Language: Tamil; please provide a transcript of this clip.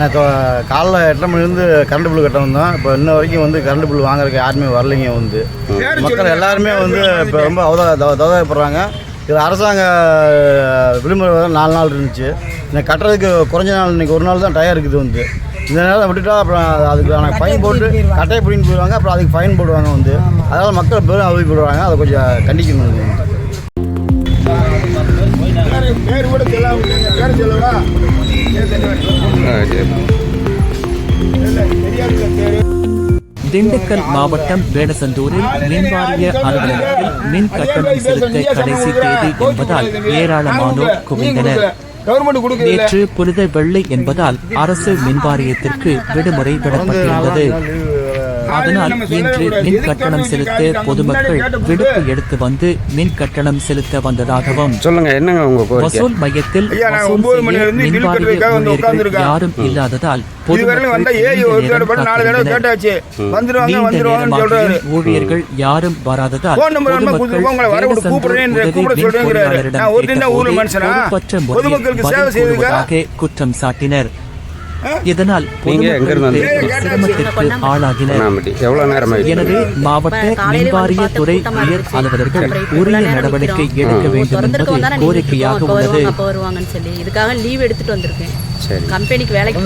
நான் காலைல 8:30 மணிலேருந்து கரண்ட் பில் கட்ட வந்தோம். இப்போ இன்ன வரைக்கும் வந்து கரண்ட் பில் வாங்குறதுக்கு யாருமே வரலைங்க. வந்து மக்கள் எல்லாருமே வந்து இப்போ ரொம்ப அவதாயப்படுறாங்க. இது அரசாங்க விடுமுறை 4 நாள் இருந்துச்சு. இன்னைக்கு கட்டுறதுக்கு குறைஞ்ச நாள், இன்றைக்கி ஒரு நாள் தான் டயர் இருக்குது. வந்து இந்த நேரம் விட்டுட்டா அப்புறம் அதுக்கான ஃபைன் போட்டு கட்டையை பிடின்னு போயிடுவாங்க. அப்புறம் அதுக்கு ஃபைன் போடுவாங்க. வந்து அதனால் மக்கள் பெரும் அவதிப்படுவாங்க. அதை கொஞ்சம் கண்டிக்கணும். திண்டுக்கல் மாவட்டம் வேடசந்தூரில் மின்வாரிய அலுவலகத்தில் மின் கட்டணம் செலுத்த கடைசி தேதி என்பதால் ஏராளமானோர் குவிந்தனர். நேற்று புனித வெள்ளி என்பதால் அரசு மின்வாரியத்திற்கு விடுமுறை விடப்பட்டிருந்தது. அதனால் இன்று மின் கட்டணம் செலுத்த பொதுமக்கள் விடுப்பு எடுத்து வந்து மின் கட்டணம் செலுத்த வந்ததாகவும் வசூல் மையத்தில் மின்வாரிய ஊழியர்கள் யாரும் இல்லாததால் ஊழியர்கள் யாரும் வராததால் குற்றம் சாட்டினர். இதனால் சிரமத்திற்கு ஆளாகினர். எனவே மாவட்ட மின்வாரிய துறை உயர் அலுவலர்கள் உரிய நடவடிக்கை எடுக்க வேண்டும் என்பது கோரிக்கையாக உள்ளது. வருவாங்கன்னு சொல்லி இதுக்காக லீவ் எடுத்துட்டு வந்திருக்கேன். கம்பெனிக்கு வேலைக்கு